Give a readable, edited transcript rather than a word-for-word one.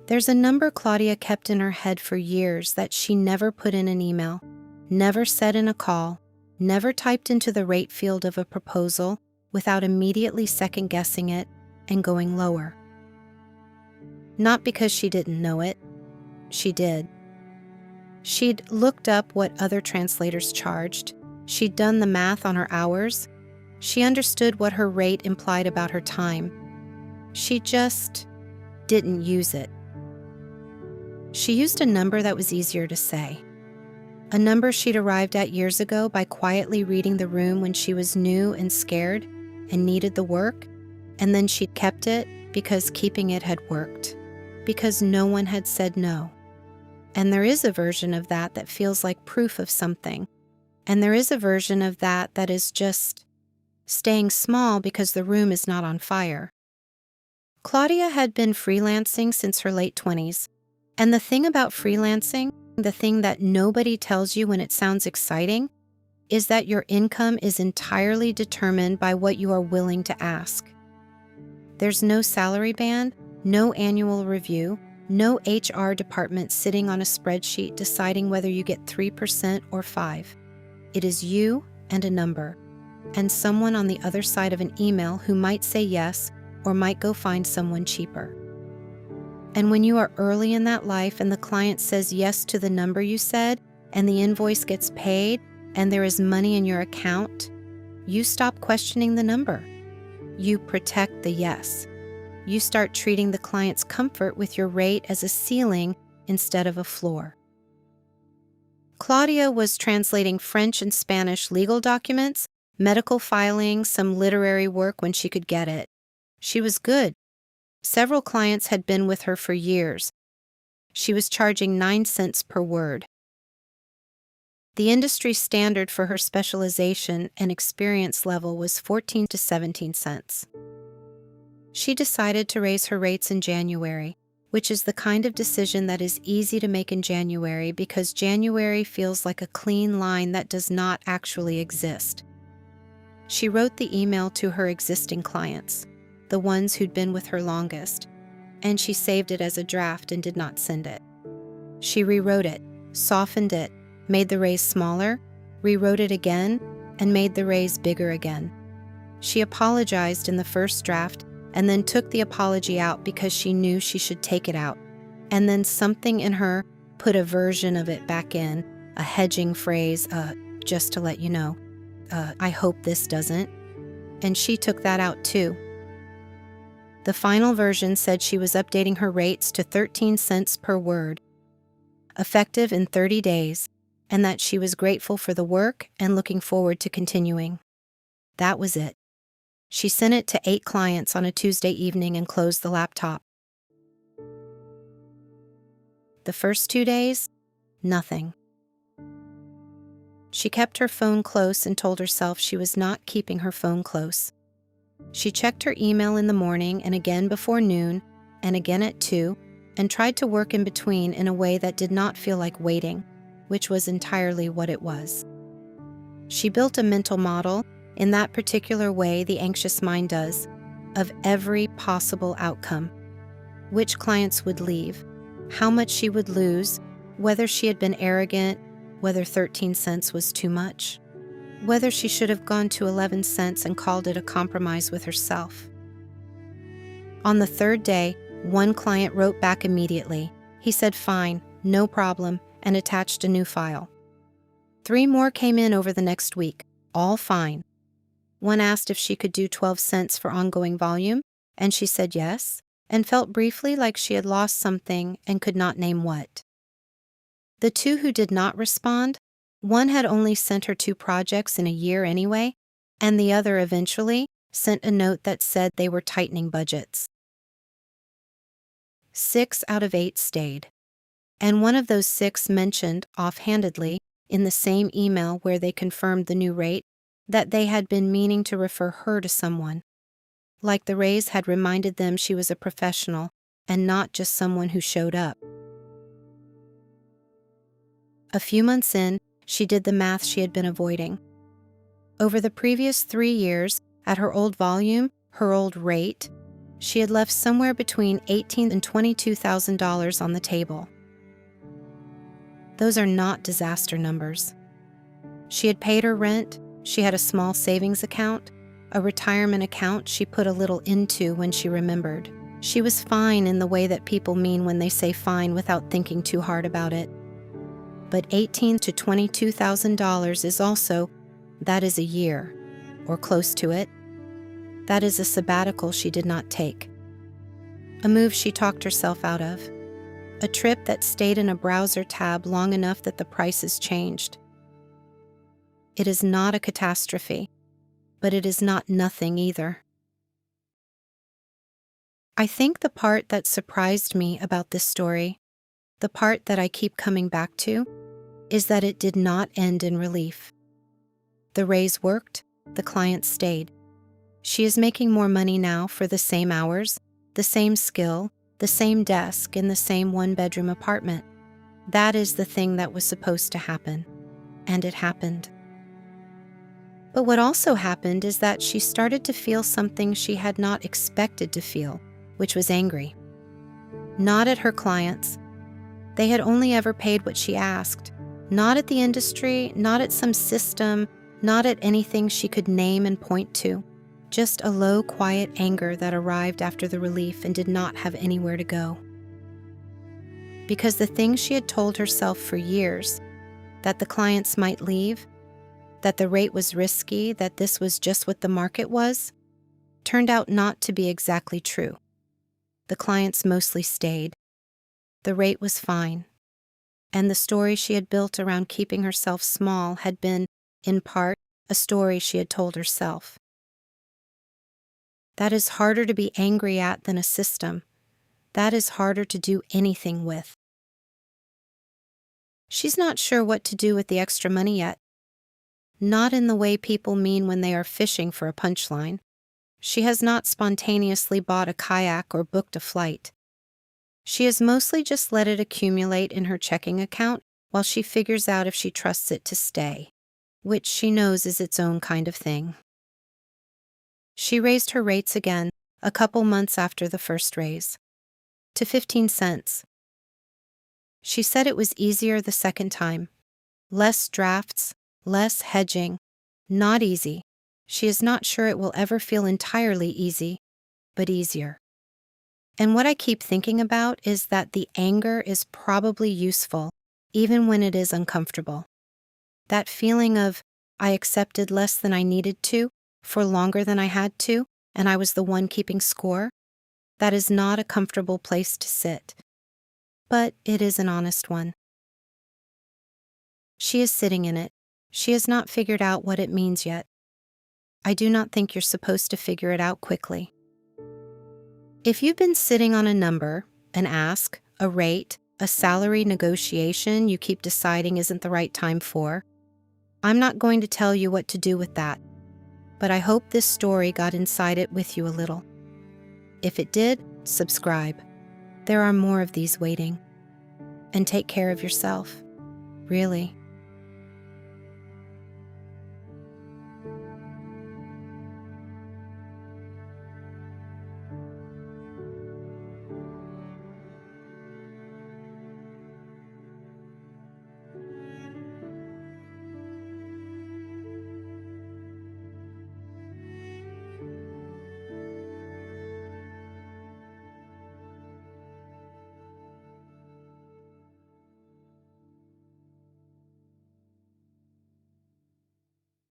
There's a number Claudia kept in her head for years that she never put in an email, never said in a call, never typed into the rate field of a proposal without immediately second-guessing it and going lower. Not because she didn't know it. She did. She'd looked up what other translators charged. She'd done the math on her hours. She understood what her rate implied about her time. She just didn't use it. She used a number that was easier to say. A number she'd arrived at years ago by quietly reading the room when she was new and scared and needed the work, and then she'd kept it because keeping it had worked, because no one had said no. And there is a version of that feels like proof of something. And there is a version of that is just staying small because the room is not on fire. Claudia had been freelancing since her late 20s. And the thing about freelancing, the thing that nobody tells you when it sounds exciting, is that your income is entirely determined by what you are willing to ask. There's no salary band, no annual review, no HR department sitting on a spreadsheet deciding whether you get 3% or 5%. It is you and a number, and someone on the other side of an email who might say yes or might go find someone cheaper. And when you are early in that life and the client says yes to the number you said, and the invoice gets paid, and there is money in your account, you stop questioning the number. You protect the yes. You start treating the client's comfort with your rate as a ceiling instead of a floor. Claudia was translating French and Spanish legal documents, medical filings, some literary work when she could get it. She was good. Several clients had been with her for years. She was charging 9 cents per word. The industry standard for her specialization and experience level was 14 to 17 cents. She decided to raise her rates in January, which is the kind of decision that is easy to make in January because January feels like a clean line that does not actually exist. She wrote the email to her existing clients, the ones who'd been with her longest, and she saved it as a draft and did not send it. She rewrote it, softened it, made the raise smaller, rewrote it again, and made the raise bigger again. She apologized in the first draft and then took the apology out because she knew she should take it out. And then something in her put a version of it back in, a hedging phrase, just to let you know, I hope this doesn't. And she took that out too. The final version said she was updating her rates to 13 cents per word, effective in 30 days, and that she was grateful for the work and looking forward to continuing. That was it. She sent it to 8 clients on a Tuesday evening and closed the laptop. The first 2 days, nothing. She kept her phone close and told herself she was not keeping her phone close. She checked her email in the morning and again before noon and again at 2 and tried to work in between in a way that did not feel like waiting, which was entirely what it was. She built a mental model, in that particular way the anxious mind does, of every possible outcome. Which clients would leave, how much she would lose, whether she had been arrogant, whether 13 cents was too much, whether she should have gone to 11 cents and called it a compromise with herself. On the 3rd day, one client wrote back immediately. He said fine, no problem, and attached a new file. 3 more came in over the next week, all fine. One asked if she could do 12 cents for ongoing volume, and she said yes, and felt briefly like she had lost something and could not name what. The 2 who did not respond, one had only sent her 2 projects in a year anyway, and the other eventually sent a note that said they were tightening budgets. 6 out of 8 stayed, and one of those 6 mentioned offhandedly in the same email where they confirmed the new rate that they had been meaning to refer her to someone, like the raise had reminded them she was a professional and not just someone who showed up. A few months in, she did the math she had been avoiding. Over the previous 3 years, at her old volume, her old rate, She had left somewhere between $18,000 and $22,000 on the table. Those are not disaster numbers. She had paid her rent, she had a small savings account, a retirement account she put a little into when she remembered. She was fine in the way that people mean when they say fine without thinking too hard about it. But $18,000 to $22,000 is also, that is a year, or close to it. That is a sabbatical she did not take. A move she talked herself out of. A trip that stayed in a browser tab long enough that the prices changed. It is not a catastrophe, but it is not nothing either. I think the part that surprised me about this story, the part that I keep coming back to, is that it did not end in relief. The raise worked, the client stayed. She is making more money now for the same hours, the same skill, the same desk in the same one-bedroom apartment. That is the thing that was supposed to happen, and it happened. But what also happened is that she started to feel something she had not expected to feel, which was angry. Not at her clients. They had only ever paid what she asked. Not at the industry, not at some system, not at anything she could name and point to. Just a low, quiet anger that arrived after the relief and did not have anywhere to go. Because the thing she had told herself for years, that the clients might leave, that the rate was risky, that this was just what the market was, turned out not to be exactly true. The clients mostly stayed. The rate was fine. And the story she had built around keeping herself small had been, in part, a story she had told herself. That is harder to be angry at than a system. That is harder to do anything with. She's not sure what to do with the extra money yet. Not in the way people mean when they are fishing for a punchline. She has not spontaneously bought a kayak or booked a flight. She has mostly just let it accumulate in her checking account while she figures out if she trusts it to stay, which she knows is its own kind of thing. She raised her rates again a couple months after the first raise, to 15 cents. She said it was easier the second time. Less drafts, less hedging, not easy. She is not sure it will ever feel entirely easy, but easier. And what I keep thinking about is that the anger is probably useful, even when it is uncomfortable. That feeling of, I accepted less than I needed to, for longer than I had to, and I was the one keeping score, that is not a comfortable place to sit. But it is an honest one. She is sitting in it. She has not figured out what it means yet. I do not think you're supposed to figure it out quickly. If you've been sitting on a number, an ask, a rate, a salary negotiation you keep deciding isn't the right time for, I'm not going to tell you what to do with that, but I hope this story got inside it with you a little. If it did, subscribe. There are more of these waiting. And take care of yourself. Really.